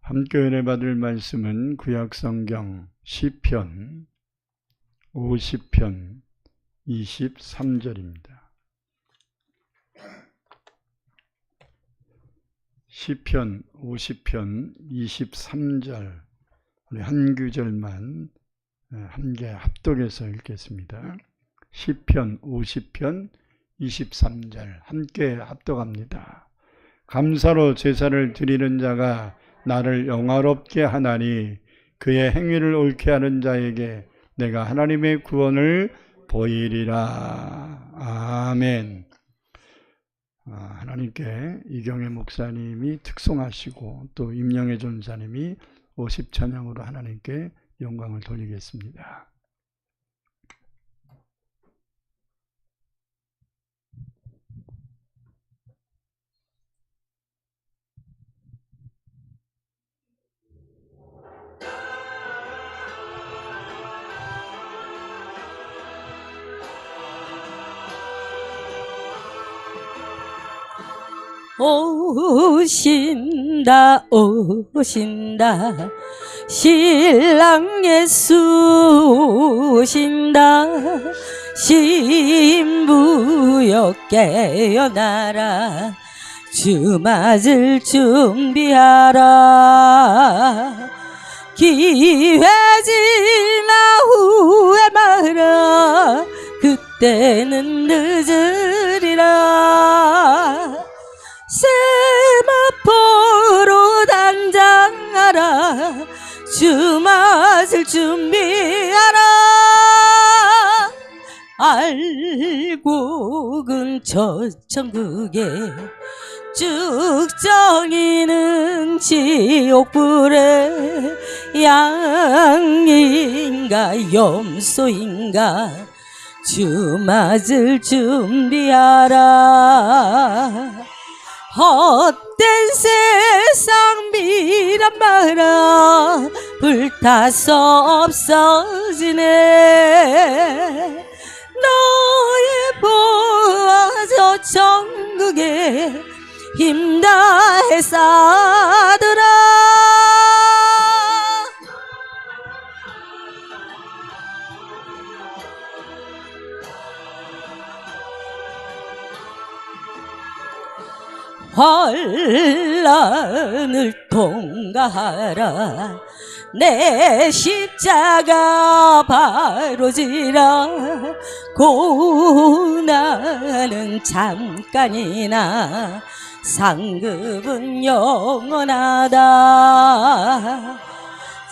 함께 은혜 받을 말씀은 구약성경 시편 50편 23절입니다. 시편 50편 23절 우리 한 구절만 함께 합독해서 읽겠습니다. 시편 50편 23절 함께 합독합니다. 감사로 제사를 드리는 자가 나를 영화롭게 하나니 그의 행위를 옳게 하는 자에게 내가 하나님의 구원을 보이리라. 아멘. 하나님께 이경혜 목사님이 특송하시고 또 임영애 전사님이 50찬양으로 하나님께 영광을 돌리겠습니다. 오신다 오신다 신랑 예수 오신다 신부여 깨어나라 주 맞을 준비하라 기회 지나 후에 말아 그때는 늦으리라 세마포로 단장하라 주 맞을 준비하라 알고 근처 천국에 쭉정이는 지옥불에 양인가 염소인가 주 맞을 준비하라 헛된 세상 미란 마라 불타서 없어지네 너의 보아서 천국에 힘 다해 싸더라 환난을 통과하라 내 십자가 바로 지라 고난은 잠깐이나 상급은 영원하다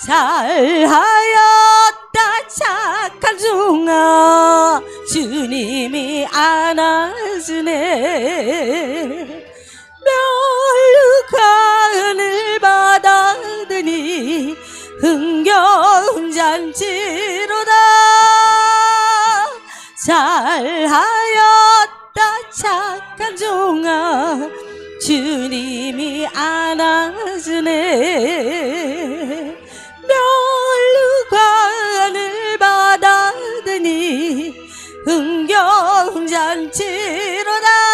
잘하였다 착한 종아 주님이 안아주네 멸류관을 받았더니 흥겨운 잔치로다 잘하였다 착한 종아 주님이 안아주네 멸류관을 받았더니 흥겨운 잔치로다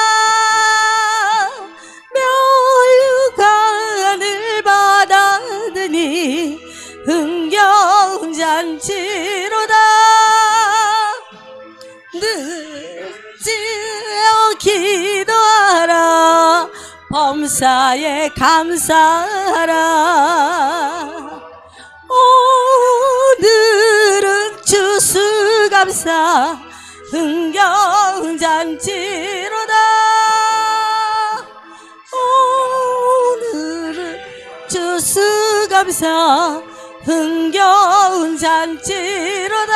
멸류관을 받았더니 흥겨운 잔치로다 늦지 기도하라 범사에 감사하라 오늘은 추수감사 흥겨운 잔치로다 오늘은 추수감사 흥겨운 잔치로다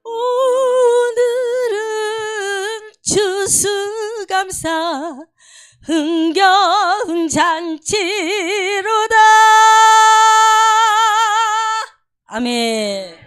오늘은 추수감사 흥겨운 잔치로다 아멘.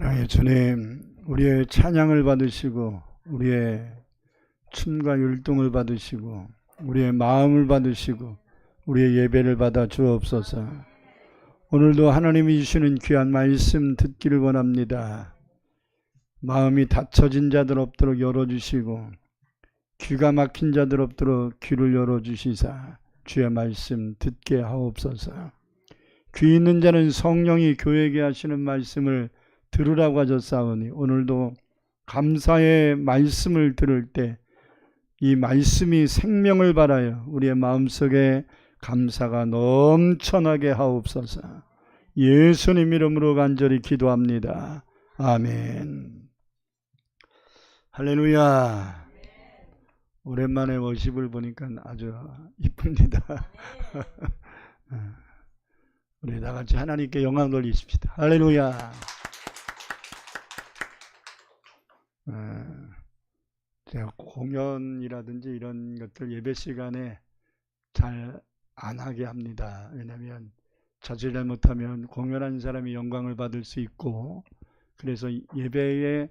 사랑의 주님, 우리의 찬양을 받으시고 우리의 춤과 율동을 받으시고 우리의 마음을 받으시고 우리의 예배를 받아 주옵소서. 오늘도 하나님이 주시는 귀한 말씀 듣기를 원합니다. 마음이 닫혀진 자들 없도록 열어주시고 귀가 막힌 자들 없도록 귀를 열어주시사 주의 말씀 듣게 하옵소서. 귀 있는 자는 성령이 교회에게 하시는 말씀을 들으라고 하셨사오니 오늘도 감사의 말씀을 들을 때 이 말씀이 생명을 발하여 우리의 마음속에 감사가 넘쳐나게 하옵소서. 예수님 이름으로 간절히 기도합니다. 아멘. 할렐루야. 오랜만에 워십을 보니까 아주 이쁩니다. 우리 다 같이 하나님께 영광 돌리십시다. 할렐루야. 제가 공연이라든지 이런 것들 예배 시간에 잘 안 하게 합니다. 왜냐하면 자칫 잘못하면 공연한 사람이 영광을 받을 수 있고 그래서 예배에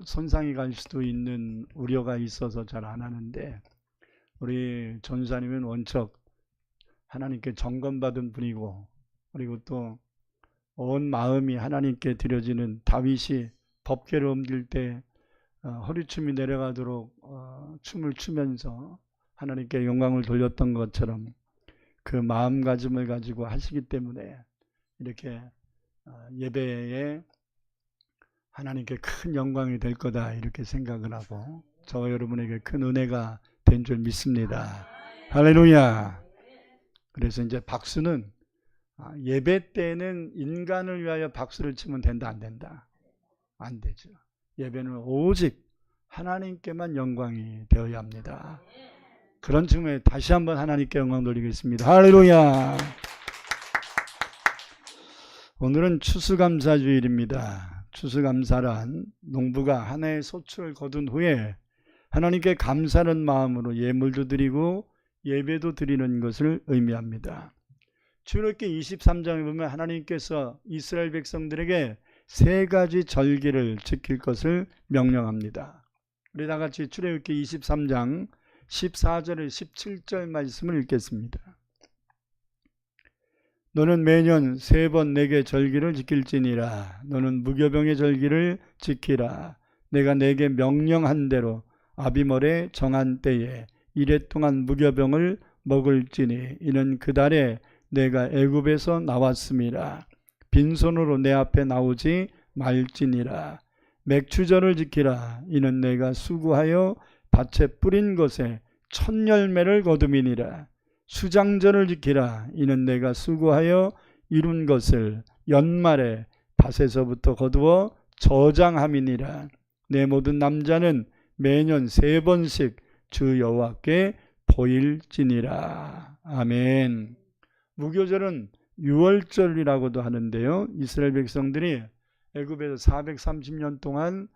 손상이 갈 수도 있는 우려가 있어서 잘 안 하는데 우리 전사님은 원척 하나님께 점검받은 분이고 그리고 또 온 마음이 하나님께 드려지는 다윗이 법궤를 옮길 때 허리춤이 내려가도록 춤을 추면서 하나님께 영광을 돌렸던 것처럼 그 마음가짐을 가지고 하시기 때문에 이렇게 예배에 하나님께 큰 영광이 될 거다 이렇게 생각을 하고 저와 여러분에게 큰 은혜가 된 줄 믿습니다. 할렐루야. 그래서 이제 박수는 예배 때는 인간을 위하여 박수를 치면 된다 안 된다? 안 되죠. 예배는 오직 하나님께만 영광이 되어야 합니다. 그런 측면에 다시 한번 하나님께 영광 돌리겠습니다. 할렐루야. 오늘은 추수감사주일입니다. 추수감사란 농부가 한 해의 소출을 거둔 후에 하나님께 감사하는 마음으로 예물도 드리고 예배도 드리는 것을 의미합니다. 출애굽기 23장에 보면 하나님께서 이스라엘 백성들에게 세 가지 절기를 지킬 것을 명령합니다. 우리 다 같이 출애굽기 23장 14절에 17절 말씀을 읽겠습니다. 너는 매년 3번 내게 절기를 지킬지니라. 너는 무교병의 절기를 지키라. 내가 내게 명령한 대로 아비멀에 정한 때에 이레 동안 무교병을 먹을지니 이는 그 달에 내가 애굽에서 나왔음이라. 빈손으로 내 앞에 나오지 말지니라. 맥추절을 지키라. 이는 내가 수고하여 밭에 뿌린 것에 첫 열매를 거둠이니라. 수장절을 지키라. 이는 내가 수고하여 이룬 것을 연말에 밭에서부터 거두어 저장함이니라. 내 모든 남자는 매년 3번씩 주 여호와께 보일지니라. 아멘. 무교절은 유월절이라고도 하는데요. 이스라엘 백성들이 애굽에서 430년 동안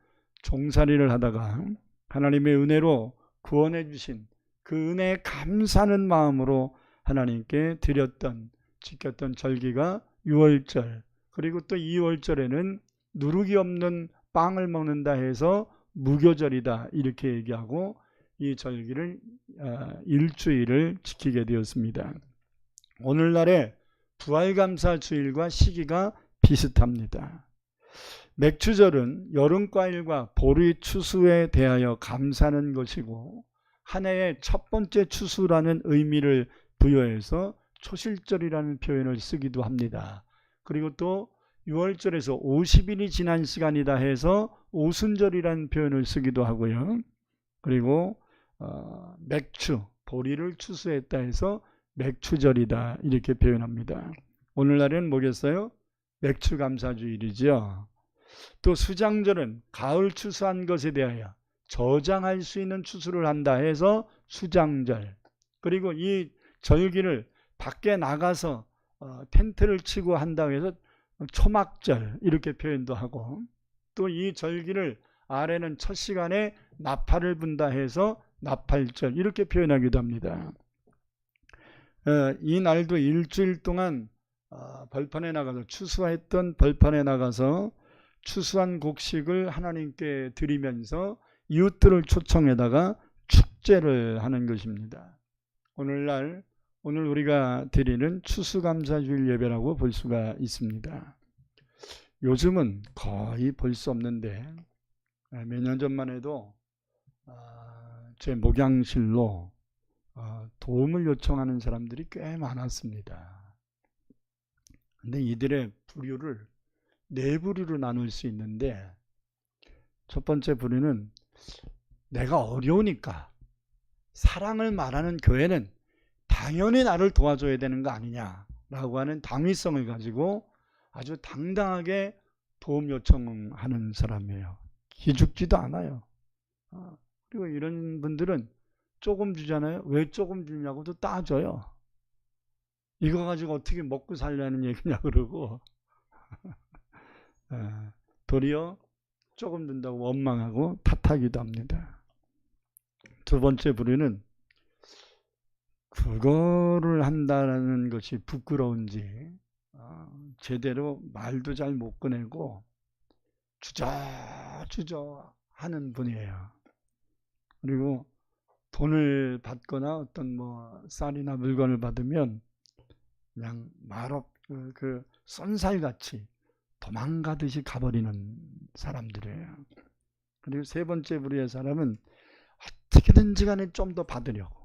종살이를 하다가 하나님의 은혜로 구원해 주신 그 은혜에 감사하는 마음으로 하나님께 드렸던 지켰던 절기가 유월절, 그리고 또 2월절에는 누룩이 없는 빵을 먹는다 해서 무교절이다 이렇게 얘기하고 이 절기를 일주일을 지키게 되었습니다. 오늘날의 부활감사주일과 시기가 비슷합니다. 맥추절은 여름과일과 보리 추수에 대하여 감사하는 것이고 한 해의 첫 번째 추수라는 의미를 부여해서 초실절이라는 표현을 쓰기도 합니다. 그리고 또 6월절에서 50일이 지난 시간이다 해서 오순절이라는 표현을 쓰기도 하고요. 그리고 맥추, 보리를 추수했다 해서 맥추절이다 이렇게 표현합니다. 오늘날에는 뭐겠어요? 맥추감사주일이죠. 또 수장절은 가을 추수한 것에 대하여 저장할 수 있는 추수를 한다 해서 수장절. 그리고 이 절기를 밖에 나가서 텐트를 치고 한다고 해서 초막절 이렇게 표현도 하고, 또 이 절기를 아래는 첫 시간에 나팔을 분다 해서 나팔절 이렇게 표현하기도 합니다. 이 날도 일주일 동안 벌판에 나가서 추수했던 벌판에 나가서 추수한 곡식을 하나님께 드리면서 이웃들을 초청해다가 축제를 하는 것입니다. 오늘 우리가 드리는 추수감사주일 예배라고 볼 수가 있습니다. 요즘은 거의 볼 수 없는데 몇 년 전만 해도 제 목양실로 도움을 요청하는 사람들이 꽤 많았습니다. 근데 이들의 부류를 네 부류로 나눌 수 있는데, 첫 번째 부류는 내가 어려우니까 사랑을 말하는 교회는 당연히 나를 도와줘야 되는 거 아니냐라고 하는 당위성을 가지고 아주 당당하게 도움 요청하는 사람이에요. 기죽지도 않아요. 그리고 이런 분들은 조금 주잖아요. 왜 조금 주냐고도 따져요. 이거 가지고 어떻게 먹고 살려는 얘기냐 그러고 도리어 조금 든다고 원망하고 탓하기도 합니다. 두 번째 부류는 그거를 한다는 것이 부끄러운지 제대로 말도 잘 못 꺼내고 주저주저 하는 분이에요. 그리고 돈을 받거나 어떤 쌀이나 물건을 받으면 그냥 말없 그 쏜살같이 도망가듯이 가버리는 사람들이에요. 그리고 세 번째 부류의 사람은 어떻게든지 간에 좀 더 받으려고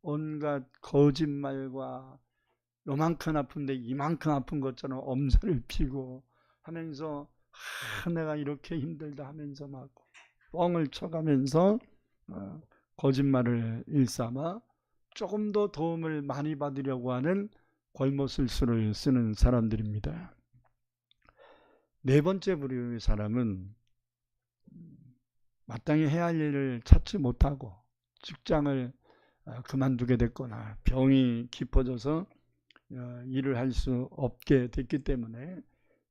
온갖 거짓말과 요만큼 아픈데 이만큼 아픈 것처럼 엄살을 피고 하면서 내가 이렇게 힘들다 하면서 막 뻥을 쳐가면서 거짓말을 일삼아 조금 더 도움을 많이 받으려고 하는 골모술수를 쓰는 사람들입니다. 네 번째 부류의 사람은 마땅히 해야 할 일을 찾지 못하고 직장을 그만두게 됐거나 병이 깊어져서 일을 할 수 없게 됐기 때문에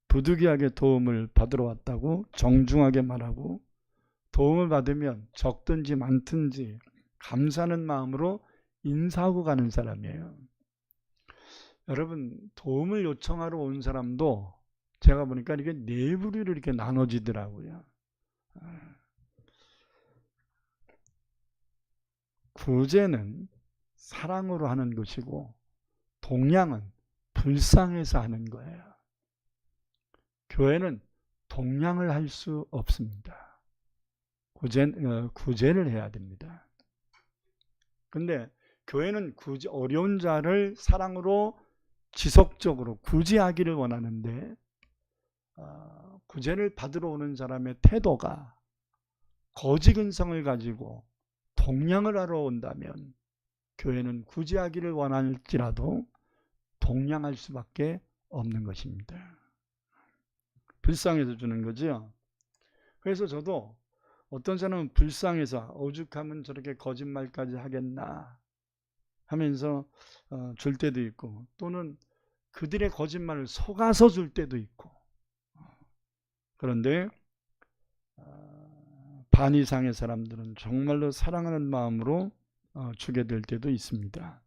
부득이하게 도움을 받으러 왔다고 정중하게 말하고, 도움을 받으면 적든지 많든지 감사하는 마음으로 인사하고 가는 사람이에요. 여러분, 도움을 요청하러 온 사람도 제가 보니까 이게 네 부류로 이렇게 나눠지더라고요. 구제는 사랑으로 하는 것이고 동양은 불쌍해서 하는 거예요. 교회는 동양을 할 수 없습니다. 구제를 해야 됩니다. 근데 교회는 어려운 자를 사랑으로 지속적으로 구제하기를 원하는데, 구제를 받으러 오는 사람의 태도가 거지 근성을 가지고 동양을 하러 온다면 교회는 구제하기를 원할지라도 동양할 수밖에 없는 것입니다. 불쌍해서 주는 거죠. 그래서 저도 어떤 사람은 불쌍해서 오죽하면 저렇게 거짓말까지 하겠나 하면서 줄 때도 있고, 또는 그들의 거짓말을 속아서 줄 때도 있고, 그런데 반 이상의 사람들은 정말로 사랑하는 마음으로 주게 될 때도 있습니다.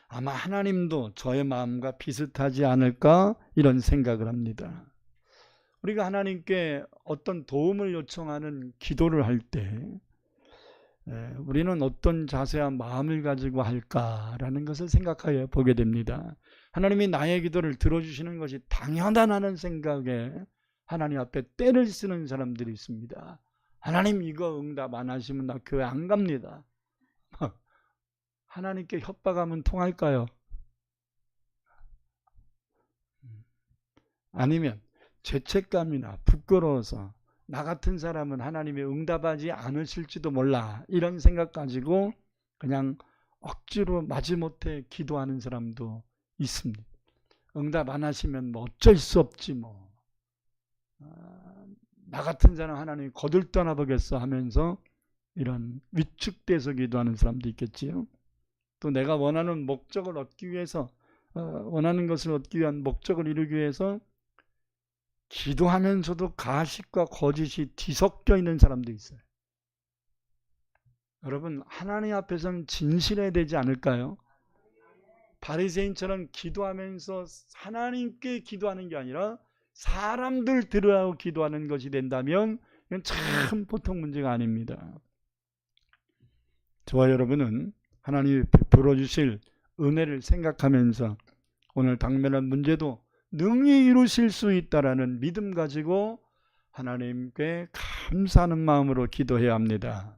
아마 하나님도 저의 마음과 비슷하지 않을까 이런 생각을 합니다. 우리가 하나님께 어떤 도움을 요청하는 기도를 할 때 우리는 어떤 자세와 마음을 가지고 할까라는 것을 생각하여 보게 됩니다. 하나님이 나의 기도를 들어주시는 것이 당연하다는 생각에 하나님 앞에 떼를 쓰는 사람들이 있습니다. 하나님 이거 응답 안 하시면 나 교회 안 갑니다. 하나님께 협박하면 통할까요? 아니면 죄책감이나 부끄러워서 나 같은 사람은 하나님이 응답하지 않으실지도 몰라 이런 생각 가지고 그냥 억지로 마지못해 기도하는 사람도 있습니다. 응답 안 하시면 어쩔 수 없지 나 같은 사람 하나님이 거들떠나 보겠어 하면서 이런 위축돼서 기도하는 사람도 있겠지요. 또 내가 원하는 목적을 얻기 위해서 원하는 것을 얻기 위한 목적을 이루기 위해서 기도하면서도 가식과 거짓이 뒤섞여 있는 사람도 있어요. 여러분, 하나님 앞에서는 진실해야 되지 않을까요? 바리새인처럼 기도하면서 하나님께 기도하는 게 아니라 사람들 들으라고 기도하는 것이 된다면 이건 참 보통 문제가 아닙니다. 저와 여러분은 하나님이 베풀어 주실 은혜를 생각하면서 오늘 당면한 문제도 능히 이루실 수 있다라는 믿음 가지고 하나님께 감사하는 마음으로 기도해야 합니다.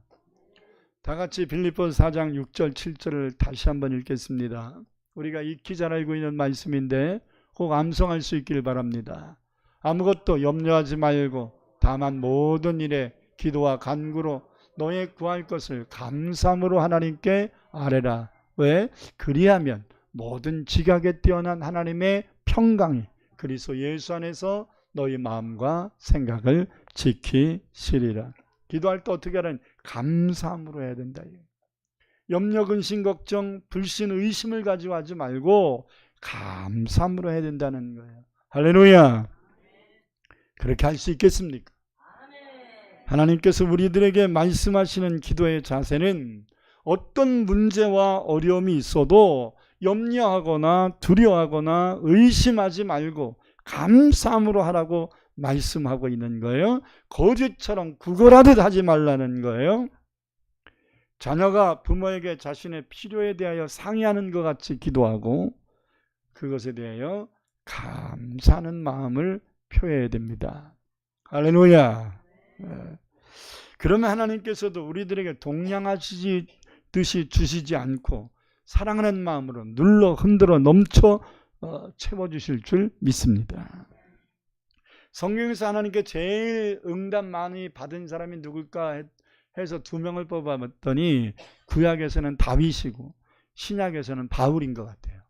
다 같이 빌립보서 4장 6절 7절을 다시 한번 읽겠습니다. 우리가 익히 잘 알고 있는 말씀인데 꼭 암송할 수 있길 바랍니다. 아무것도 염려하지 말고 다만 모든 일에 기도와 간구로 너의 구할 것을 감사함으로 하나님께 아뢰라. 왜? 그리하면 모든 지각에 뛰어난 하나님의 평강이 그리스도 예수 안에서 너희 마음과 생각을 지키시리라. 기도할 때 어떻게 하라는? 감사함으로 해야 된다. 염려, 근심, 걱정, 불신, 의심을 가지고 하지 말고 감사함으로 해야 된다는 거예요. 할렐루야. 그렇게 할 수 있겠습니까? 하나님께서 우리들에게 말씀하시는 기도의 자세는 어떤 문제와 어려움이 있어도 염려하거나 두려워하거나 의심하지 말고 감사함으로 하라고 말씀하고 있는 거예요. 거짓처럼 구걸하듯 하지 말라는 거예요. 자녀가 부모에게 자신의 필요에 대하여 상의하는 것 같이 기도하고 그것에 대하여 감사하는 마음을 표해야 됩니다. 할렐루야. 그러면 하나님께서도 우리들에게 동량하시듯이 주시지 않고 사랑하는 마음으로 눌러 흔들어 넘쳐 채워주실 줄 믿습니다. 성경에서 하나님께 제일 응답 많이 받은 사람이 누굴까 해서 2명을 뽑아봤더니 구약에서는 다윗이고 신약에서는 바울인 것 같아요.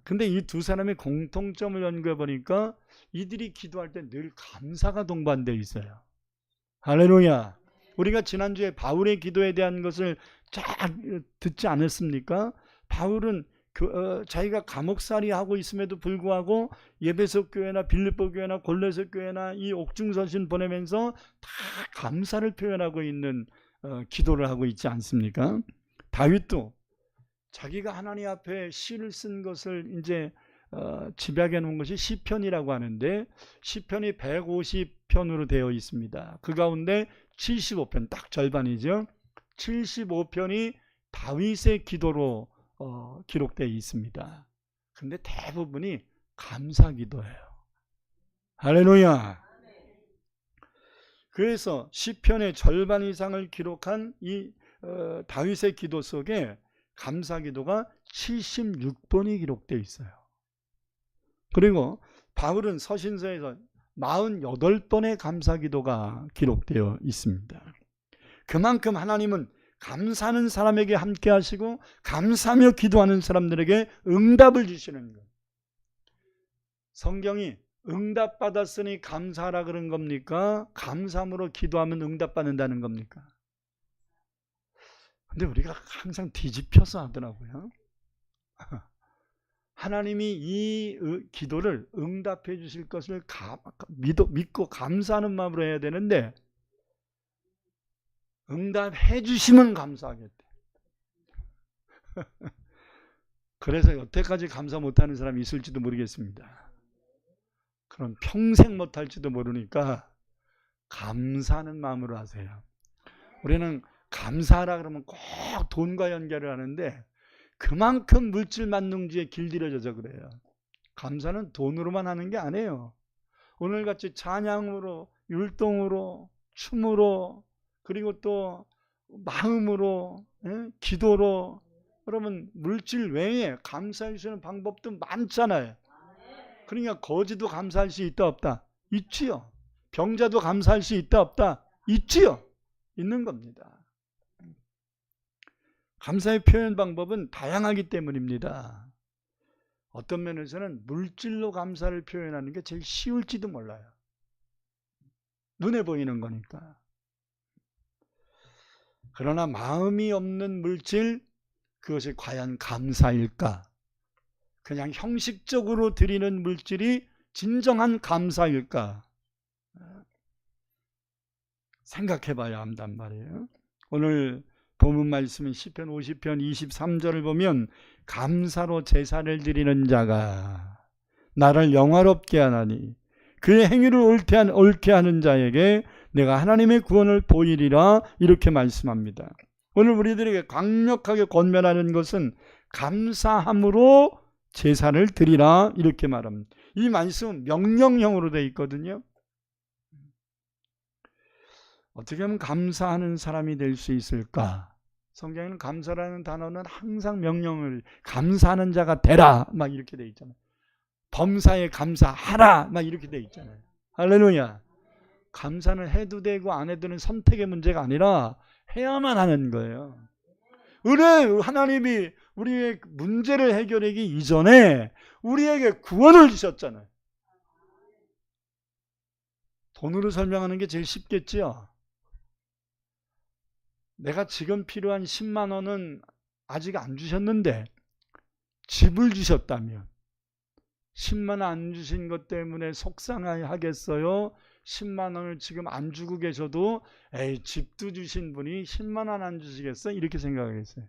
근데 이 두 사람의 공통점을 연구해 보니까 이들이 기도할 때 늘 감사가 동반되어 있어요. 할렐루야. 우리가 지난주에 바울의 기도에 대한 것을 쫙 듣지 않았습니까? 바울은 자기가 감옥살이 하고 있음에도 불구하고 에베소 교회나 빌립보 교회나 골로새 교회나 이 옥중서신 보내면서 다 감사를 표현하고 있는 기도를 하고 있지 않습니까? 다윗도 자기가 하나님 앞에 시를 쓴 것을 이제 집약해 놓은 것이 시편이라고 하는데 시편이 150편으로 되어 있습니다. 그 가운데 75편, 딱 절반이죠. 75편이 다윗의 기도로 기록되어 있습니다. 근데 대부분이 감사 기도예요. 할렐루야. 그래서 시편의 절반 이상을 기록한 이 다윗의 기도 속에 감사 기도가 76번이 기록되어 있어요. 그리고 바울은 서신서에서 48번의 감사 기도가 기록되어 있습니다. 그만큼 하나님은 감사하는 사람에게 함께 하시고 감사하며 기도하는 사람들에게 응답을 주시는 거예요. 성경이 응답받았으니 감사하라 그런 겁니까? 감사함으로 기도하면 응답받는다는 겁니까? 근데 우리가 항상 뒤집혀서 하더라고요. 하나님이 이 기도를 응답해 주실 것을 믿고 감사하는 마음으로 해야 되는데 응답해 주시면 감사하겠대. 그래서 여태까지 감사 못하는 사람이 있을지도 모르겠습니다. 그럼 평생 못할지도 모르니까 감사하는 마음으로 하세요. 우리는 감사하라 그러면 꼭 돈과 연결을 하는데 그만큼 물질 만능주의에 길들여져서 그래요. 감사는 돈으로만 하는 게 아니에요. 오늘같이 찬양으로, 율동으로, 춤으로, 그리고 또 마음으로, 기도로, 그러면 물질 외에 감사할 수 있는 방법도 많잖아요. 그러니까 거지도 감사할 수 있다 없다? 있지요. 병자도 감사할 수 있다 없다? 있지요. 있는 겁니다. 감사의 표현 방법은 다양하기 때문입니다. 어떤 면에서는 물질로 감사를 표현하는 게 제일 쉬울지도 몰라요. 눈에 보이는 거니까. 그러나 마음이 없는 물질, 그것이 과연 감사일까? 그냥 형식적으로 드리는 물질이 진정한 감사일까? 생각해 봐야 한단 말이에요. 오늘 본문 말씀인 시편 50편 23절을 보면 감사로 제사를 드리는 자가 나를 영화롭게 하나니 그의 행위를 옳게 하는 자에게 내가 하나님의 구원을 보이리라 이렇게 말씀합니다. 오늘 우리들에게 강력하게 권면하는 것은 감사함으로 제사를 드리라 이렇게 말합니다. 이 말씀은 명령형으로 되어 있거든요. 어떻게 하면 감사하는 사람이 될 수 있을까? 성경에는 감사라는 단어는 항상 명령을, 감사하는 자가 되라 막 이렇게 되어 있잖아요. 범사에 감사하라 막 이렇게 되어 있잖아요. 할렐루야. 감사는 해도 되고 안 해도 되는 선택의 문제가 아니라 해야만 하는 거예요. 하나님이 우리의 문제를 해결하기 이전에 우리에게 구원을 주셨잖아요. 돈으로 설명하는 게 제일 쉽겠죠. 내가 지금 필요한 10만 원은 아직 안 주셨는데 집을 주셨다면 10만 원 안 주신 것 때문에 속상하겠어요? 10만 원을 지금 안 주고 계셔도 에이, 집도 주신 분이 10만 원 안 주시겠어? 이렇게 생각하겠어요.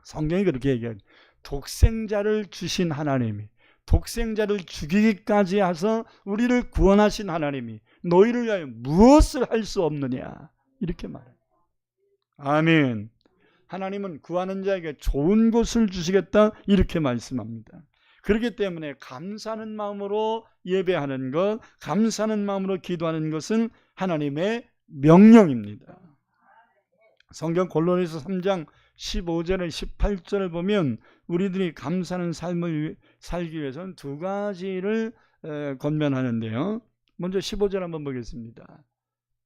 성경이 그렇게 얘기해요. 독생자를 주신 하나님이, 독생자를 죽이기까지 해서 우리를 구원하신 하나님이 너희를 위하여 무엇을 할 수 없느냐 이렇게 말해요. 아멘. 하나님은 구하는 자에게 좋은 것을 주시겠다 이렇게 말씀합니다. 그렇기 때문에 감사하는 마음으로 예배하는 것, 감사하는 마음으로 기도하는 것은 하나님의 명령입니다. 성경 골로새서 3장 15절에 18절을 보면 우리들이 감사하는 삶을 살기 위해서는 두 가지를 권면하는데요. 먼저 15절 한번 보겠습니다.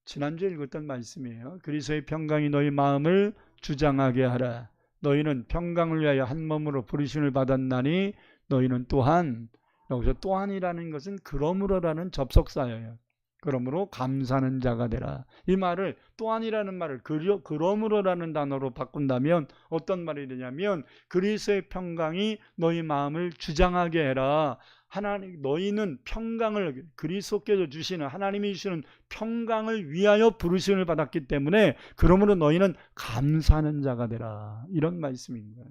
지난주에 읽었던 말씀이에요. 그리스도의 평강이 너희 마음을 주장하게 하라. 너희는 평강을 위하여 한 몸으로 부르심을 받았나니 너희는 또한, 여기서 또한이라는 것은 그러므로라는 접속사예요. 그러므로 감사하는 자가 되라. 이 말을 또한이라는 말을 그러므로라는 단어로 바꾼다면 어떤 말이 되냐면 그리스도의 평강이 너희 마음을 주장하게 해라. 하나님, 너희는 평강을, 그리스도께서 주시는, 하나님이 주시는 평강을 위하여 부르심을 받았기 때문에 그러므로 너희는 감사하는 자가 되라. 이런 말씀입니다.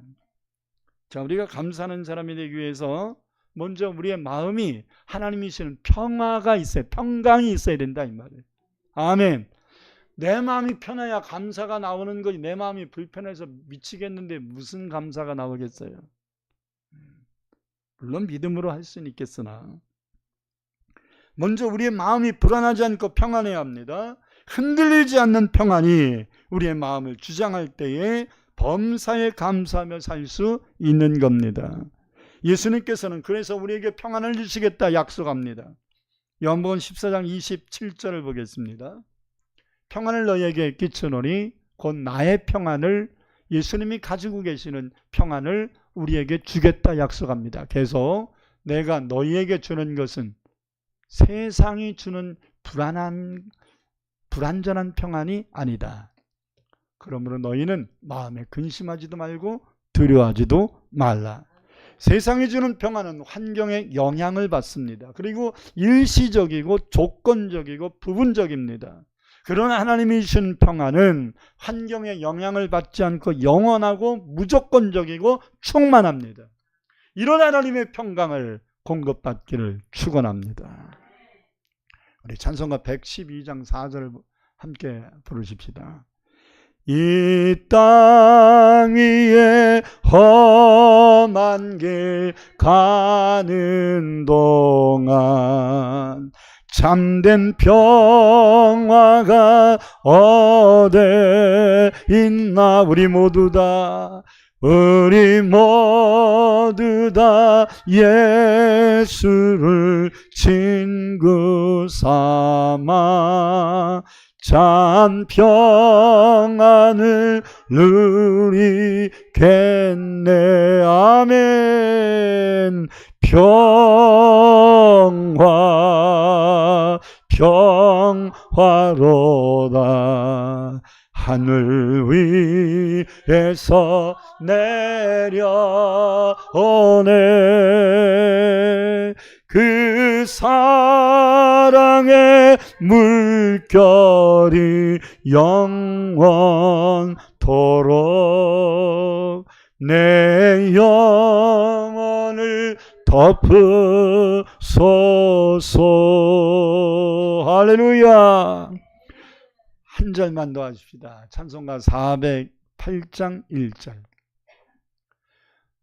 자, 우리가 감사하는 사람이 되기 위해서 먼저 우리의 마음이 하나님이 주시는 평화가 있어야, 평강이 있어야 된다 이 말이에요. 아멘. 내 마음이 편해야 감사가 나오는 거지. 내 마음이 불편해서 미치겠는데 무슨 감사가 나오겠어요. 물론 믿음으로 할 수는 있겠으나 먼저 우리의 마음이 불안하지 않고 평안해야 합니다. 흔들리지 않는 평안이 우리의 마음을 주장할 때에 범사에 감사하며 살 수 있는 겁니다. 예수님께서는 그래서 우리에게 평안을 주시겠다 약속합니다. 요한복음 14장 27절을 보겠습니다. 평안을 너희에게 끼치노니 곧 나의 평안을, 예수님이 가지고 계시는 평안을 우리에게 주겠다 약속합니다. 계속 내가 너희에게 주는 것은 세상이 주는 불완전한 평안이 아니다. 그러므로 너희는 마음에 근심하지도 말고 두려워하지도 말라. 세상이 주는 평안은 환경에 영향을 받습니다. 그리고 일시적이고 조건적이고 부분적입니다. 그러나 하나님이 주신 평안은 환경에 영향을 받지 않고 영원하고 무조건적이고 충만합니다. 이런 하나님의 평강을 공급받기를 축원합니다. 우리 찬송가 112장 4절을 함께 부르십시다. 이 땅 위에 험한 길 가는 동안 참된 평화가 어디 있나. 우리 모두 다 예수를 친구 삼아 참 평안을 누리겠네. 아멘. 평화로다. 하늘 위에서 내려오네. 그 사랑의 물결이 영원토록 내 영혼을 덮으소서. 할렐루야. 한 절만 더 하십시다. 찬송가 408장 1절.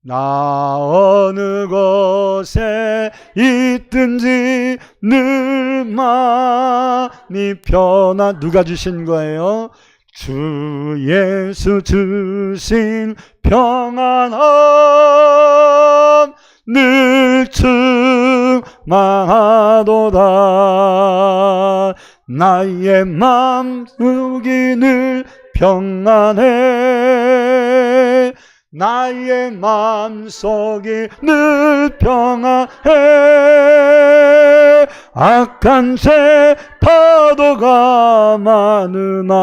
나 어느 곳에 있든지 늘 마음이 편한, 누가 주신 거예요? 주 예수 주신 평안함 늘 충만하도다. 나의 마음속이 늘 평안해. 나의 마음속이 늘 평안해. 악한 죄 파도가 많으나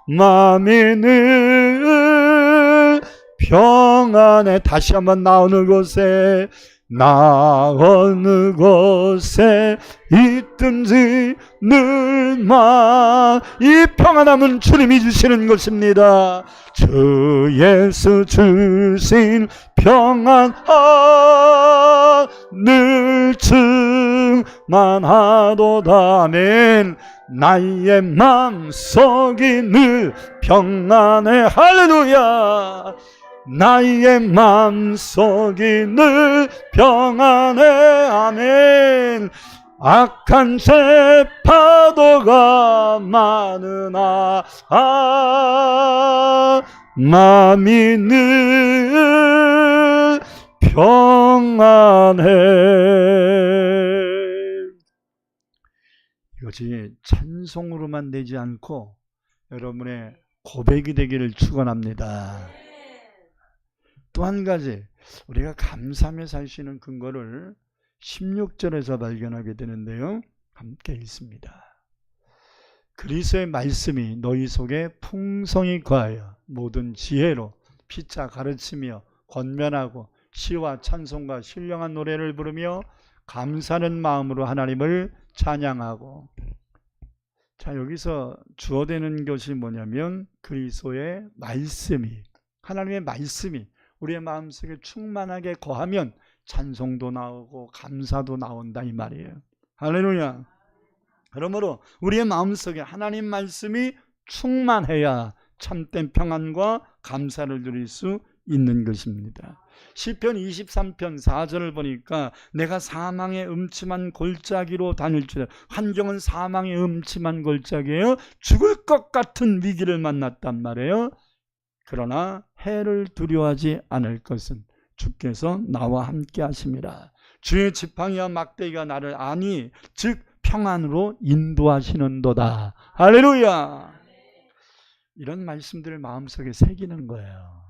마음이 늘 평안해. 다시 한번 나 어느 곳에, 나 어느 곳에 있든지 늘만 이 평안함은 주님이 주시는 것입니다. 주 예수 주신 평안함 늘 충만하도다. 아멘. 나의 마음속이 늘 평안해. 할렐루야. 나의 마음속이 늘 평안해. 아멘. 악한 죄 파도가 많으나 마음이 늘 평안해. 이것이 찬송으로만 되지 않고 여러분의 고백이 되기를 축원합니다. 또 한 가지, 우리가 감사하며 살 수 있는 근거를 16절에서 발견하게 되는데요. 함께 읽습니다. 그리스도의 말씀이 너희 속에 풍성히 거하여 모든 지혜로 피차 가르치며 권면하고 시와 찬송과 신령한 노래를 부르며 감사하는 마음으로 하나님을 찬양하고. 자, 여기서 주어되는 것이 뭐냐면 그리스도의 말씀이, 하나님의 말씀이 우리의 마음속에 충만하게 거하면 찬송도 나오고 감사도 나온다 이 말이에요. 할렐루야. 그러므로 우리의 마음속에 하나님 말씀이 충만해야 참된 평안과 감사를 누릴 수 있는 것입니다. 시편 23편 4절을 보니까 내가 사망의 음침한 골짜기로 다닐지라. 환경은 사망의 음침한 골짜기예요. 죽을 것 같은 위기를 만났단 말이에요. 그러나 해를 두려워하지 않을 것은 주께서 나와 함께 하심이라. 주의 지팡이와 막대기가 나를 아니 즉 평안으로 인도하시는도다. 할렐루야. 이런 말씀들을 마음속에 새기는 거예요.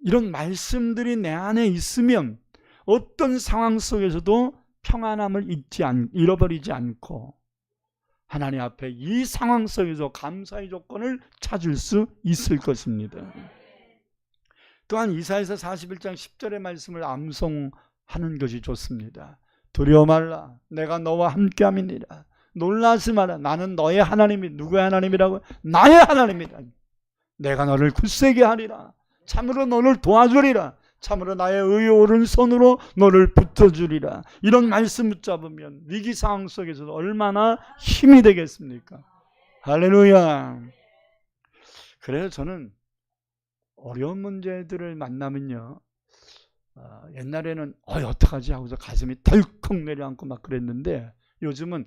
이런 말씀들이 내 안에 있으면 어떤 상황 속에서도 평안함을 잃어버리지 않고 하나님 앞에 이 상황 속에서 감사의 조건을 찾을 수 있을 것입니다. 또한 이사야서 41장 10절의 말씀을 암송하는 것이 좋습니다. 두려워 말라, 내가 너와 함께함이니라. 놀라지 마라, 나는 너의 하나님이. 누구의 하나님이라고? 나의 하나님이다. 내가 너를 굳세게 하리라. 참으로 너를 도와주리라. 참으로 나의 의의 오른손으로 너를 붙어주리라. 이런 말씀 붙잡으면 위기 상황 속에서도 얼마나 힘이 되겠습니까? 할렐루야. 그래서 저는 어려운 문제들을 만나면요, 옛날에는 어떡하지 하고서 가슴이 덜컥 내려앉고 막 그랬는데 요즘은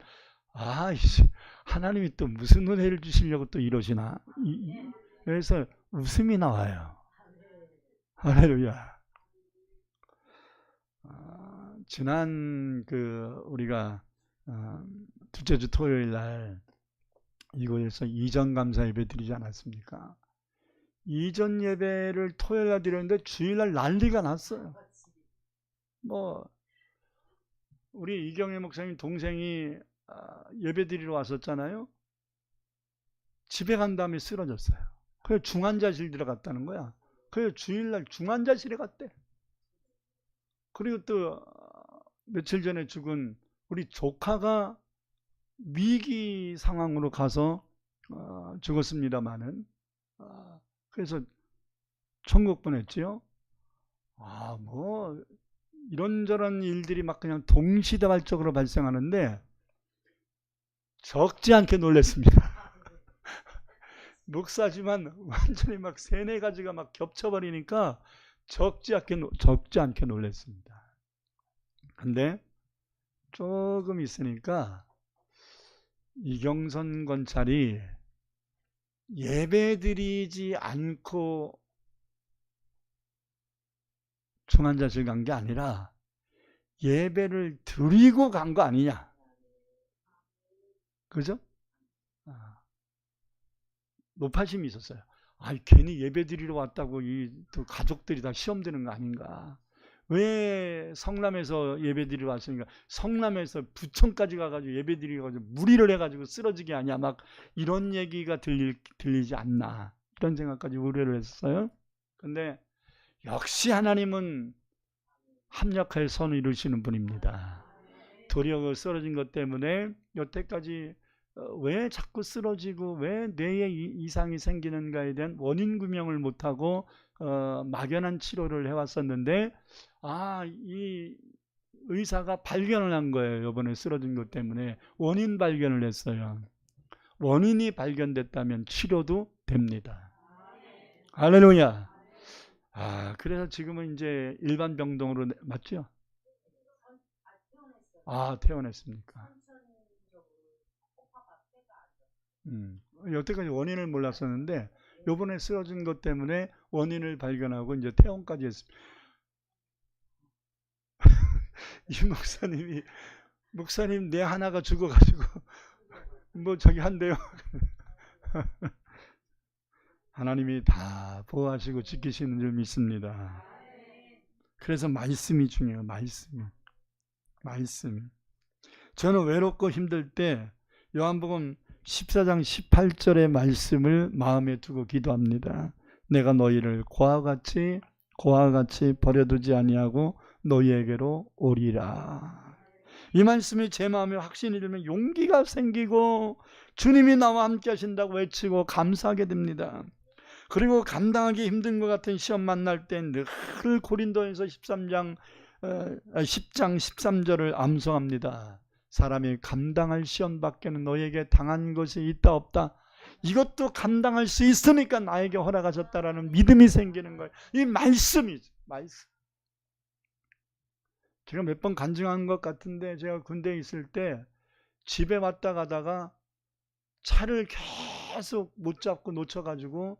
하나님이 또 무슨 은혜를 주시려고 또 이러시나, 그래서 웃음이 나와요. 할렐루야. 지난 우리가 둘째 주 토요일 날 이곳에서 이전 감사 예배 드리지 않았습니까? 이전 예배를 토요일 날 드렸는데 주일 날 난리가 났어요. 우리 이경혜 목사님 동생이 예배 드리러 왔었잖아요. 집에 간 다음에 쓰러졌어요. 그래서 중환자실 들어갔다는 거야. 그래서 주일날 중환자실에 갔대. 그리고 또 며칠 전에 죽은 우리 조카가 위기 상황으로 가서 죽었습니다마는 그래서 천국 보냈지요. 뭐 이런저런 일들이 막 그냥 동시다발적으로 발생하는데 적지 않게 놀랐습니다. 목사지만 완전히 막 세네 가지가 막 겹쳐버리니까 적지 않게 놀랐습니다. 근데 조금 있으니까 이경선 권찰이 예배드리지 않고 중환자실 간 게 아니라 예배를 드리고 간 거 아니냐. 그죠? 노파심이 있었어요. 괜히 예배 드리러 왔다고 또 가족들이 다 시험 드는 거 아닌가. 왜 성남에서 예배 드리러 왔으니까 성남에서 부천까지 가가지고 예배 드리러 가지고 무리를 해가지고 쓰러지게 하냐. 막 이런 얘기가 들리지 않나. 이런 생각까지 우려를 했어요. 근데 역시 하나님은 합력하여 선을 이루시는 분입니다. 도리어 쓰러진 것 때문에 여태까지 왜 자꾸 쓰러지고 왜 뇌에 이상이 생기는가에 대한 원인 규명을 못하고 막연한 치료를 해왔었는데 이 의사가 발견을 한 거예요. 이번에 쓰러진 것 때문에 원인 발견을 했어요. 원인이 발견됐다면 치료도 됩니다. 할렐루야. 그래서 지금은 이제 일반 병동으로 맞죠? 퇴원했습니까? 여태까지 원인을 몰랐었는데 요번에 쓰러진 것 때문에 원인을 발견하고 이제 퇴원까지 했습니다. 이 목사님 내 하나가 죽어가지고 뭐 저기 한대요. 하나님이 다 보호하시고 지키시는 줄 믿습니다. 그래서 말씀이 중요해요. 말씀. 저는 외롭고 힘들 때 요한복음 14장 18절의 말씀을 마음에 두고 기도합니다. 내가 너희를 고아와 같이 버려두지 아니하고 너희에게로 오리라. 이 말씀이 제 마음에 확신이 들면 용기가 생기고 주님이 나와 함께 하신다고 외치고 감사하게 됩니다. 그리고 감당하기 힘든 것 같은 시험 만날 때 늘 고린도전서 10장 13절을 암송합니다. 사람이 감당할 시험 밖에는 너에게 당한 것이 있다 없다. 이것도 감당할 수 있으니까 나에게 허락하셨다라는 믿음이 생기는 거예요. 이 말씀이죠. 말씀. 제가 몇 번 간증한 것 같은데 제가 군대에 있을 때 집에 왔다 가다가 차를 계속 못 잡고 놓쳐가지고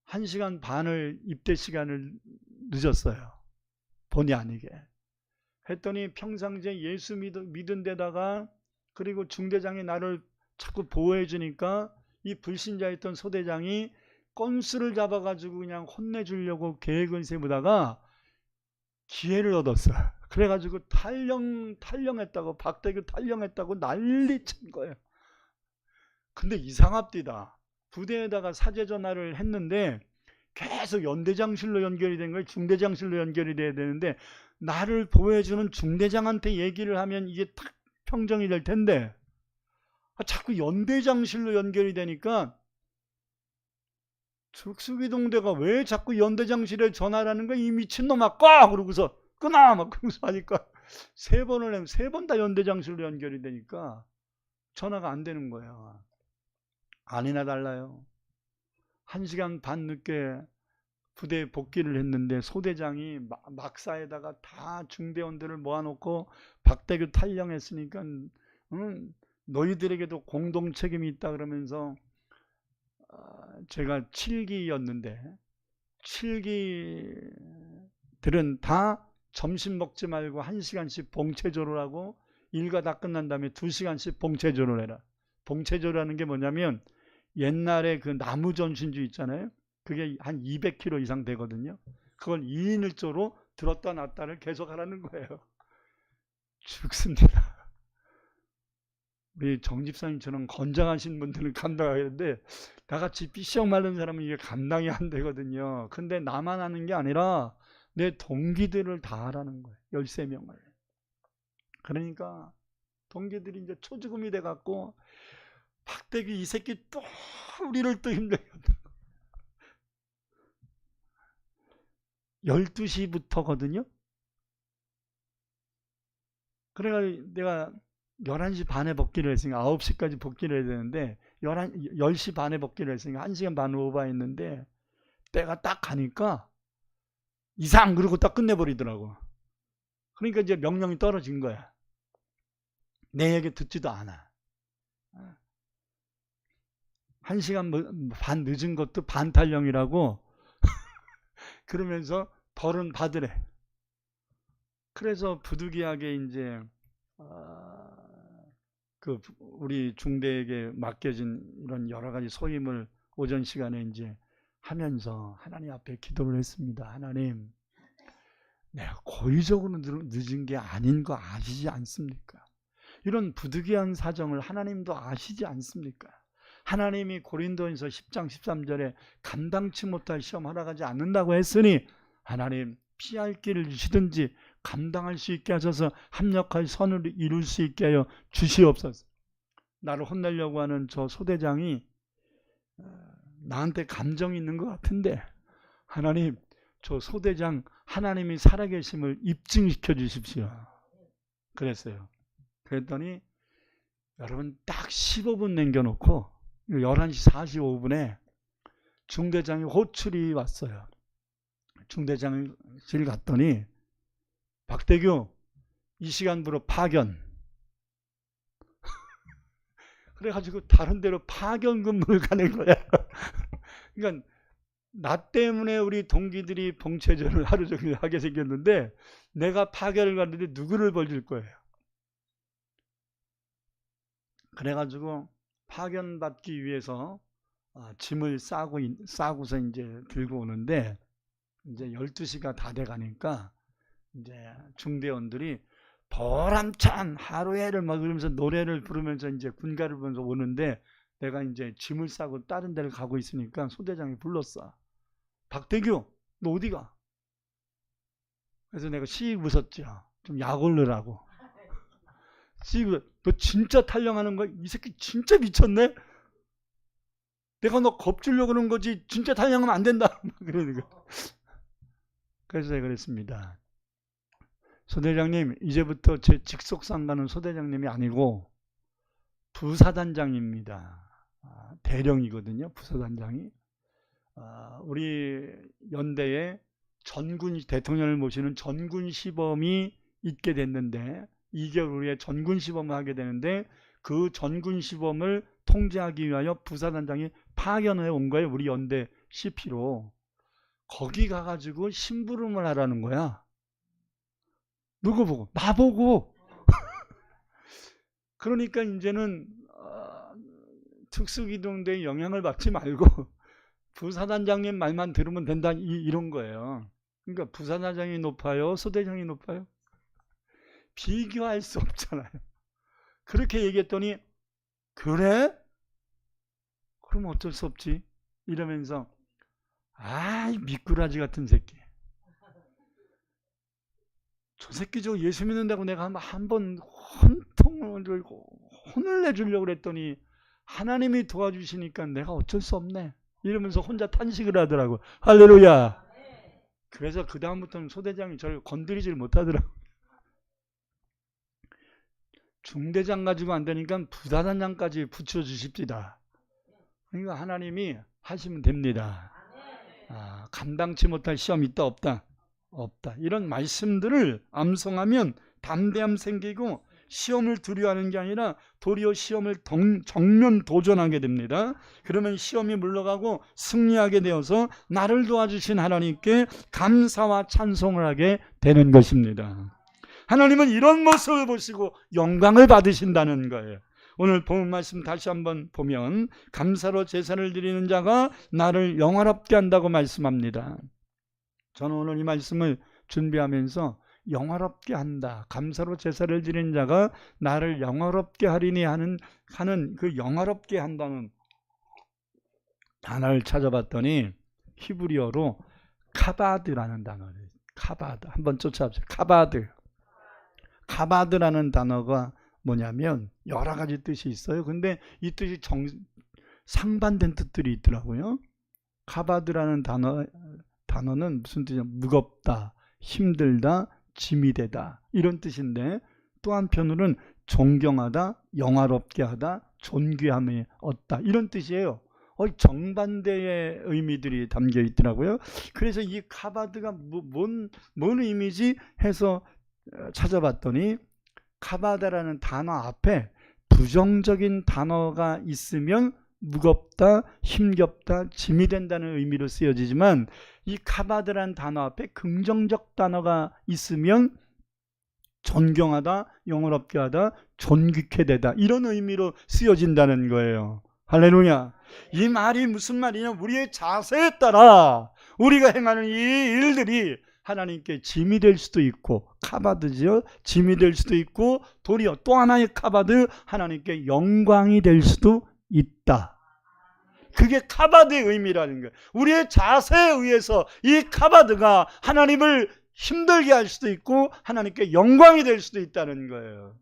1시간 반을 입대 시간을 늦었어요. 본의 아니게. 했더니 평상시에 예수 믿은 데다가 그리고 중대장이 나를 자꾸 보호해 주니까 이 불신자였던 소대장이 건수를 잡아가지고 그냥 혼내주려고 계획을 세우다가 기회를 얻었어요. 그래가지고 탈령했다고 박대규 탈령했다고 난리 친 거예요. 근데 이상합디다. 부대에다가 사제 전화를 했는데 계속 연대장실로 연결이 된 거예요. 중대장실로 연결이 돼야 되는데 나를 보호해주는 중대장한테 얘기를 하면 이게 딱 평정이 될 텐데 자꾸 연대장실로 연결이 되니까 특수기동대가 왜 자꾸 연대장실에 전화를 하는 거야? 이 미친놈아 꺼! 그러고서 끊어! 막 그러고서 하니까 세 번 다 연대장실로 연결이 되니까 전화가 안 되는 거예요. 아니나 달라요. 1시간 반 늦게 부대에 복귀를 했는데 소대장이 막사에다가 다 중대원들을 모아놓고 박대규 탈령했으니까 너희들에게도 공동 책임이 있다 그러면서 제가 7기였는데 7기들은 다 점심 먹지 말고 1시간씩 봉체조를 하고 일과 다 끝난 다음에 2시간씩 봉체조를 해라. 봉체조라는 게 뭐냐면 옛날에 그 나무 전신주 있잖아요. 그게 한 200kg 이상 되거든요. 그걸 2인 1조로 들었다 놨다를 계속 하라는 거예요. 죽습니다. 우리 정집사님처럼 건장하신 분들은 감당하겠는데 나같이 삐쩍 마른 사람은 이게 감당이 안 되거든요. 근데 나만 하는 게 아니라 내 동기들을 다 하라는 거예요. 13명을. 그러니까 동기들이 이제 초죽음이 돼갖고 박대규 이 새끼 또 우리를 또 힘들게 한다. 12시부터거든요. 그래가 내가 11시 반에 복귀를 했으니까 9시까지 복귀를 해야 되는데 10시 반에 복귀를 했으니까 1시간 반 오버했는데 때가 딱 가니까 이상 그러고 딱 끝내버리더라고. 그러니까 이제 명령이 떨어진 거야. 내 얘기 듣지도 않아. 1시간 반 늦은 것도 반탈령이라고 그러면서 벌은 받으래. 그래서 부득이하게 이제 그 우리 중대에게 맡겨진 이런 여러 가지 소임을 오전 시간에 이제 하면서 하나님 앞에 기도를 했습니다. 하나님, 내가 고의적으로 늦은 게 아닌 거 아시지 않습니까? 이런 부득이한 사정을 하나님도 아시지 않습니까? 하나님이 고린도전서 10장 13절에 감당치 못할 시험 허락하지 않는다고 했으니 하나님 피할 길을 주시든지 감당할 수 있게 하셔서 합력할 선을 이룰 수 있게 하여 주시옵소서. 나를 혼내려고 하는 저 소대장이 나한테 감정이 있는 것 같은데 하나님, 저 소대장 하나님이 살아계심을 입증시켜 주십시오. 그랬어요. 그랬더니 여러분 딱 15분 남겨놓고 11시 45분에 중대장이 호출이 왔어요. 중대장실 갔더니 박대규 이 시간부로 파견. 그래가지고 다른 데로 파견 근무를 가는 거야. 그러니까 나 때문에 우리 동기들이 봉체전을 하루 종일 하게 생겼는데 내가 파견을 갔는데 누구를 벌줄 거예요. 그래가지고 파견 받기 위해서 짐을 싸고서 이제 들고 오는데 이제 12시가 다 돼 가니까 이제 중대원들이 보람찬 하루해를 막 그러면서 노래를 부르면서 이제 군가를 부르면서 오는데 내가 이제 짐을 싸고 다른 데를 가고 있으니까 소대장이 불렀어. 박대규, 너 어디 가? 그래서 내가 씩 웃었죠. 좀 약 올르라고. 너 진짜 탈령하는 거야? 이 새끼 진짜 미쳤네? 내가 너 겁주려고 그런 거지 진짜 탈령하면 안 된다. 그러니까. 그래서 제가 그랬습니다. 소대장님, 이제부터 제 직속상관은 소대장님이 아니고 부사단장입니다. 대령이거든요. 부사단장이. 우리 연대에 대통령을 모시는 전군 시범이 있게 됐는데 2개월 후에 전군 시범을 하게 되는데 그 전군 시범을 통제하기 위하여 부사단장이 파견해 온 거예요. 우리 연대 CP로. 거기 가가지고 심부름을 하라는 거야. 누구 보고? 나보고. 그러니까 이제는 특수기동대의 영향을 받지 말고 부사단장님 말만 들으면 된다 이런 거예요. 그러니까 부사단장이 높아요? 소대장이 높아요? 비교할 수 없잖아요. 그렇게 얘기했더니 그래? 그럼 어쩔 수 없지 이러면서 아이 미꾸라지 같은 새끼. 저 새끼 저 예수 믿는다고 내가 한번 혼통을 들고 혼을 내주려고 그랬더니 하나님이 도와주시니까 내가 어쩔 수 없네 이러면서 혼자 탄식을 하더라고. 할렐루야. 그래서 그 다음부터는 소대장이 저를 건드리질 못하더라고. 중대장 가지고 안 되니까 부사단장까지 붙여주십시다. 그러니까 하나님이 하시면 됩니다. 감당치 못할 시험 있다 없다? 없다. 이런 말씀들을 암송하면 담대함 생기고 시험을 두려워하는 게 아니라 도리어 시험을 정면 도전하게 됩니다. 그러면 시험이 물러가고 승리하게 되어서 나를 도와주신 하나님께 감사와 찬송을 하게 되는 것입니다. 하나님은 이런 모습을 보시고 영광을 받으신다는 거예요. 오늘 본 말씀 다시 한번 보면 감사로 제사를 드리는 자가 나를 영화롭게 한다고 말씀합니다. 저는 오늘 이 말씀을 준비하면서 영화롭게 한다, 감사로 제사를 드리는 자가 나를 영화롭게 하리니 하는 그 영화롭게 한다는 단어를 찾아봤더니 히브리어로 카바드라는 단어예요. 카바드. 한번 쫓아보세요. 카바드. 카바드라는 단어가 뭐냐면 여러 가지 뜻이 있어요. 근데 이 뜻이 상반된 뜻들이 있더라고요. 카바드라는 단어는 무슨 뜻이냐? 무겁다, 힘들다, 짐이 되다 이런 뜻인데, 또 한편으로는 존경하다, 영화롭게 하다, 존귀함에 얻다 이런 뜻이에요. 정반대의 의미들이 담겨 있더라고요. 그래서 이 카바드가 뭔 의미지 해서 찾아봤더니, 카바드라는 단어 앞에 부정적인 단어가 있으면 무겁다, 힘겹다, 짐이 된다는 의미로 쓰여지지만, 이 카바드라는 단어 앞에 긍정적 단어가 있으면 존경하다, 영원롭게 하다, 존귀케 되다 이런 의미로 쓰여진다는 거예요. 할렐루야. 이 말이 무슨 말이냐? 우리의 자세에 따라 우리가 행하는 이 일들이 하나님께 짐이 될 수도 있고, 카바드죠, 짐이 될 수도 있고, 도리어 또 하나의 카바드, 하나님께 영광이 될 수도 있다. 그게 카바드의 의미라는 거예요. 우리의 자세에 의해서 이 카바드가 하나님을 힘들게 할 수도 있고 하나님께 영광이 될 수도 있다는 거예요.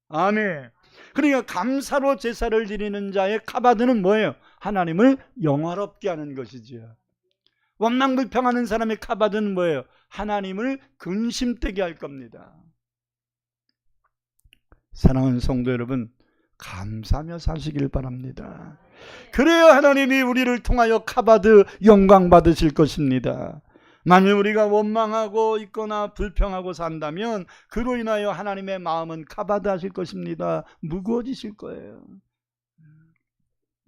아멘. 그러니까 감사로 제사를 드리는 자의 카바드는 뭐예요? 하나님을 영화롭게 하는 것이지요. 원망불평하는 사람의 카바드는 뭐예요? 하나님을 근심되게 할 겁니다. 사랑하는 성도 여러분, 감사하며 사시길 바랍니다. 그래야 하나님이 우리를 통하여 카바드 영광 받으실 것입니다. 만일 우리가 원망하고 있거나 불평하고 산다면 그로 인하여 하나님의 마음은 카바드 하실 것입니다. 무거워지실 거예요.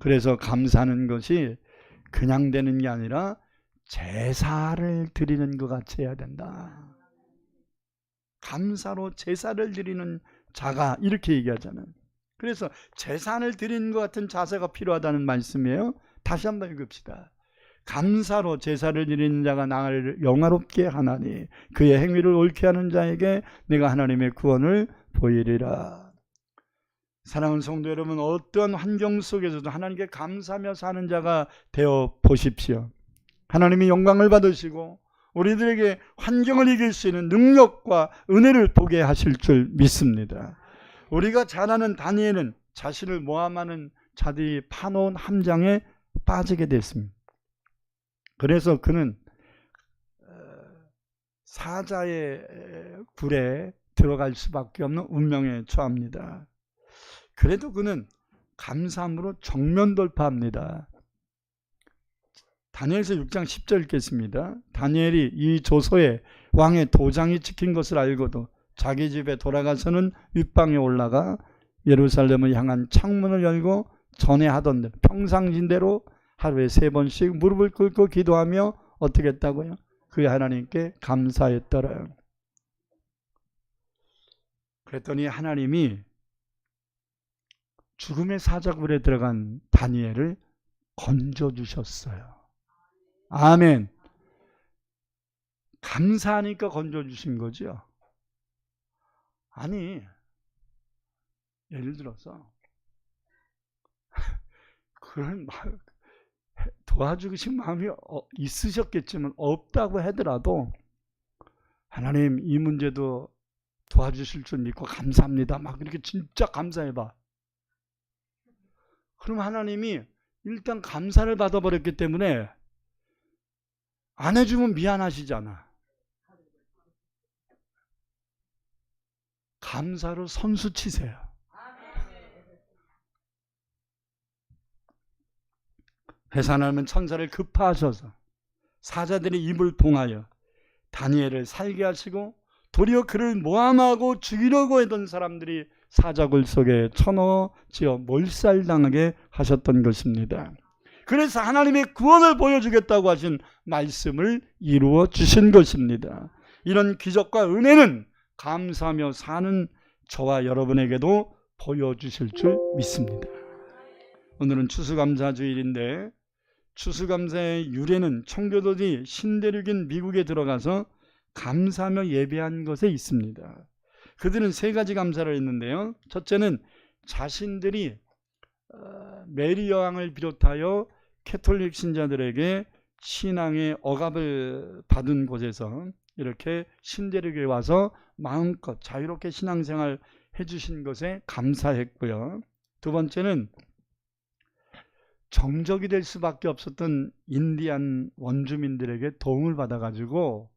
그래서 감사하는 것이 그냥 되는 게 아니라 제사를 드리는 것 같이 해야 된다. 감사로 제사를 드리는 자가, 이렇게 얘기하잖아요. 그래서 제사를 드리는 것 같은 자세가 필요하다는 말씀이에요. 다시 한번 읽읍시다. 감사로 제사를 드리는 자가 나를 영화롭게 하나니 그의 행위를 옳게 하는 자에게 내가 하나님의 구원을 보이리라. 사랑하는 성도 여러분, 어떠한 환경 속에서도 하나님께 감사하며 사는 자가 되어 보십시오. 하나님이 영광을 받으시고 우리들에게 환경을 이길 수 있는 능력과 은혜를 보게 하실 줄 믿습니다. 우리가 잘 아는 다니엘은 자신을 모함하는 자들이 파놓은 함정에 빠지게 됐습니다. 그래서 그는 사자의 굴에 들어갈 수밖에 없는 운명에 처합니다. 그래도 그는 감사함으로 정면 돌파합니다. 다니엘서 6장 10절 읽겠습니다. 다니엘이 이 조서에 왕의 도장이 찍힌 것을 알고도 자기 집에 돌아가서는 윗방에 올라가 예루살렘을 향한 창문을 열고 전에 하던 대로 평상시대로 하루에 3번씩 무릎을 꿇고 기도하며 어떻게 했다고요? 그 하나님께 감사했더라. 그랬더니 하나님이 죽음의 사자굴에 들어간 다니엘을 건져주셨어요. 아멘. 감사하니까 건져주신 거죠. 아니, 예를 들어서 그런 도와주고 싶은 마음이 있으셨겠지만 없다고 하더라도 하나님 이 문제도 도와주실 줄 믿고 감사합니다. 막 이렇게 진짜 감사해봐. 그럼 하나님이 일단 감사를 받아버렸기 때문에 안 해주면 미안하시잖아. 감사로 선수 치세요. 회사하면 천사를 급파하셔서 사자들의 입을 통하여 다니엘을 살게 하시고 도리어 그를 모함하고 죽이려고 했던 사람들이 사자굴 속에 쳐넣어 몰살당하게 하셨던 것입니다. 그래서 하나님의 구원을 보여주겠다고 하신 말씀을 이루어 주신 것입니다. 이런 기적과 은혜는 감사하며 사는 저와 여러분에게도 보여주실 줄 믿습니다. 오늘은 추수감사주일인데 추수감사의 유래는 청교도들이 신대륙인 미국에 들어가서 감사하며 예배한 것에 있습니다. 그들은 3가지 감사를 했는데요. 첫째는 자신들이 메리 여왕을 비롯하여 캐톨릭 신자들에게 신앙의 억압을 받은 곳에서 이렇게 신대륙에 와서 마음껏 자유롭게 신앙생활 해주신 것에 감사했고요. 두 번째는 정적이 될 수밖에 없었던 인디안 원주민들에게 도움을 받아가지고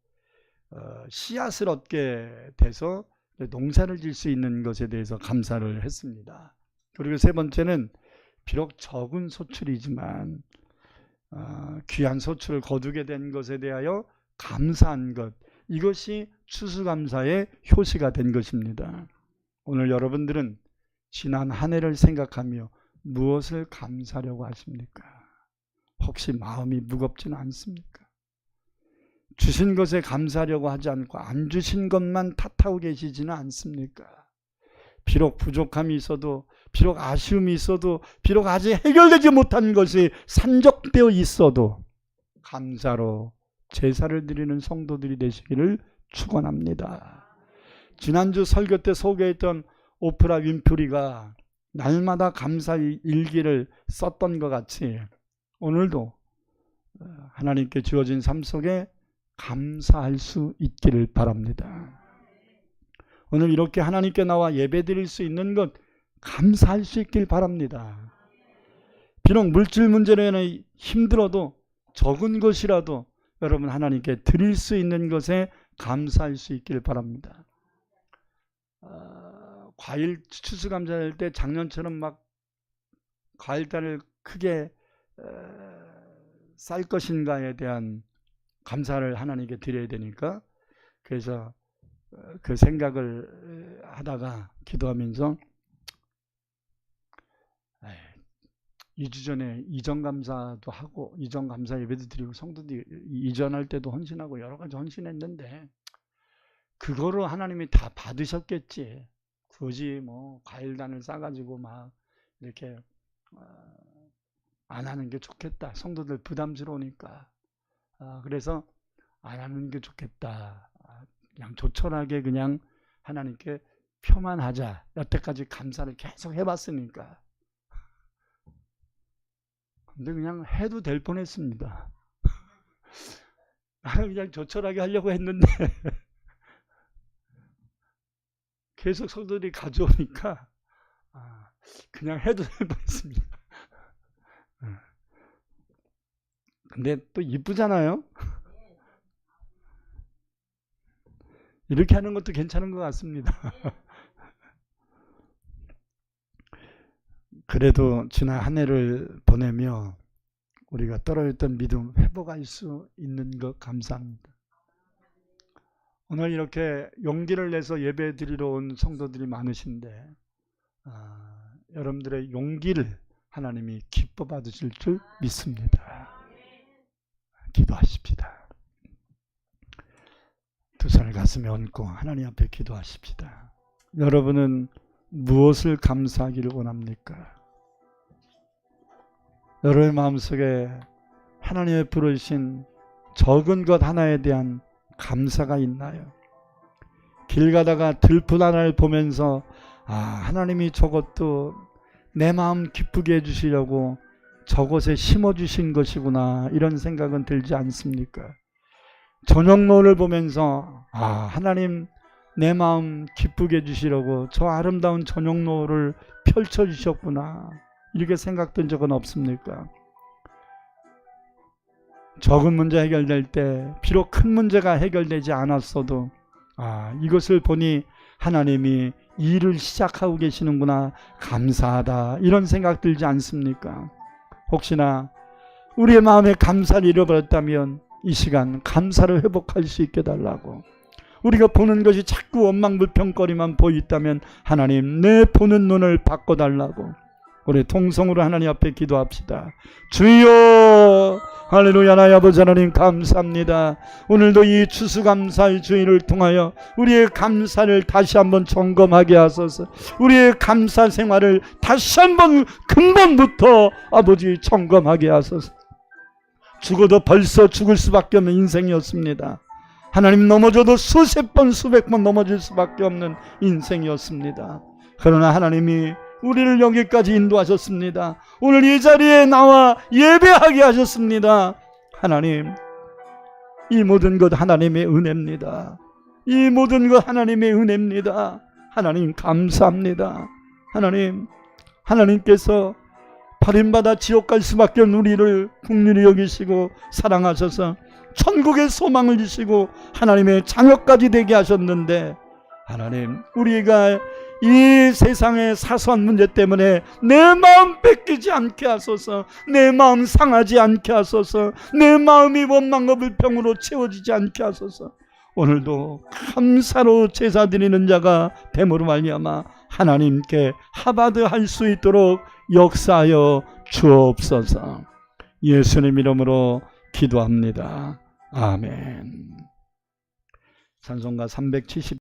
씨앗을 얻게 돼서 농사를 질 수 있는 것에 대해서 감사를 했습니다. 그리고 세 번째는 비록 적은 소출이지만 귀한 소출을 거두게 된 것에 대하여 감사한 것, 이것이 추수감사의 효시가 된 것입니다. 오늘 여러분들은 지난 한 해를 생각하며 무엇을 감사하려고 하십니까? 혹시 마음이 무겁지는 않습니까? 주신 것에 감사하려고 하지 않고 안 주신 것만 탓하고 계시지는 않습니까? 비록 부족함이 있어도, 비록 아쉬움이 있어도, 비록 아직 해결되지 못한 것이 산적되어 있어도 감사로 제사를 드리는 성도들이 되시기를 축원합니다. 지난주 설교 때 소개했던 오프라 윈프리가 날마다 감사 일기를 썼던 것 같이 오늘도 하나님께 주어진 삶 속에 감사할 수 있기를 바랍니다. 오늘 이렇게 하나님께 나와 예배 드릴 수 있는 것 감사할 수 있길 바랍니다. 비록 물질 문제로 인해 힘들어도 적은 것이라도 여러분 하나님께 드릴 수 있는 것에 감사할 수 있길 바랍니다. 과일 추수감사할 때 작년처럼 막 과일단을 크게 쌀 것인가에 대한 감사를 하나님께 드려야 되니까, 그래서 그 생각을 하다가 기도하면서 2주 전에 이전감사도 하고 이전감사 예배도 드리고 성도들이 이전할 때도 헌신하고 여러 가지 헌신했는데 그거로 하나님이 다 받으셨겠지. 굳이 뭐 과일단을 싸가지고 막 이렇게 안 하는 게 좋겠다. 성도들 부담스러우니까. 그래서 안 하는 게 좋겠다. 그냥 조촐하게 그냥 하나님께 표만 하자. 여태까지 감사를 계속 해봤으니까. 근데 그냥 해도 될 뻔했습니다. 나는 그냥 조촐하게 하려고 했는데 계속 성도들이 가져오니까 그냥 해도 될 뻔했습니다. 근데 또 이쁘잖아요. 이렇게 하는 것도 괜찮은 것 같습니다. 그래도 지난 한 해를 보내며 우리가 떨어졌던 믿음 회복할 수 있는 것 감사합니다. 오늘 이렇게 용기를 내서 예배 드리러 온 성도들이 많으신데 여러분들의 용기를 하나님이 기뻐 받으실 줄 믿습니다. 기도하십시다. 두 손을 가슴에 얹고 하나님 앞에 기도하십시다. 여러분은 무엇을 감사하기를 원합니까? 여러분의 마음속에 하나님의 부르신 적은 것 하나에 대한 감사가 있나요? 길 가다가 들풀 하나를 보면서 하나님이 저것도 내 마음 기쁘게 해주시려고 저것에 심어주신 것이구나, 이런 생각은 들지 않습니까? 저녁 노을을 보면서 하나님 내 마음 기쁘게 해주시려고 저 아름다운 저녁 노을을 펼쳐주셨구나, 이렇게 생각된 적은 없습니까? 적은 문제 해결될 때 비록 큰 문제가 해결되지 않았어도 이것을 보니 하나님이 일을 시작하고 계시는구나, 감사하다, 이런 생각 들지 않습니까? 혹시나 우리의 마음에 감사를 잃어버렸다면 이 시간 감사를 회복할 수 있게 달라고, 우리가 보는 것이 자꾸 원망불평거리만 보이다면 하나님 내 보는 눈을 바꿔달라고 우리 통성으로 하나님 앞에 기도합시다. 주여, 할렐루야. 나의 아버지 하나님 감사합니다. 오늘도 이 추수감사의 주일을 통하여 우리의 감사를 다시 한번 점검하게 하소서. 우리의 감사 생활을 다시 한번 근본부터 아버지 점검하게 하소서. 죽어도 벌써 죽을 수밖에 없는 인생이었습니다. 하나님, 넘어져도 수십 번 수백 번 넘어질 수밖에 없는 인생이었습니다. 그러나 하나님이 우리를 여기까지 인도하셨습니다. 오늘 이 자리에 나와 예배하게 하셨습니다. 하나님, 이 모든 것 하나님의 은혜입니다. 이 모든 것 하나님의 은혜입니다. 하나님 감사합니다. 하나님께서 버림받아 지옥 갈 수밖에 없는 우리를 긍휼히 여기시고 사랑하셔서 천국의 소망을 주시고 하나님의 자녀까지 되게 하셨는데, 하나님, 우리가 이 세상의 사소한 문제 때문에 내 마음 뺏기지 않게 하소서, 내 마음 상하지 않게 하소서, 내 마음이 원망과 불평으로 채워지지 않게 하소서. 오늘도 감사로 제사 드리는 자가 됨으로 말미암아 하나님께 하바드할 수 있도록 역사하여 주옵소서. 예수님 이름으로 기도합니다. 아멘. 찬송가 370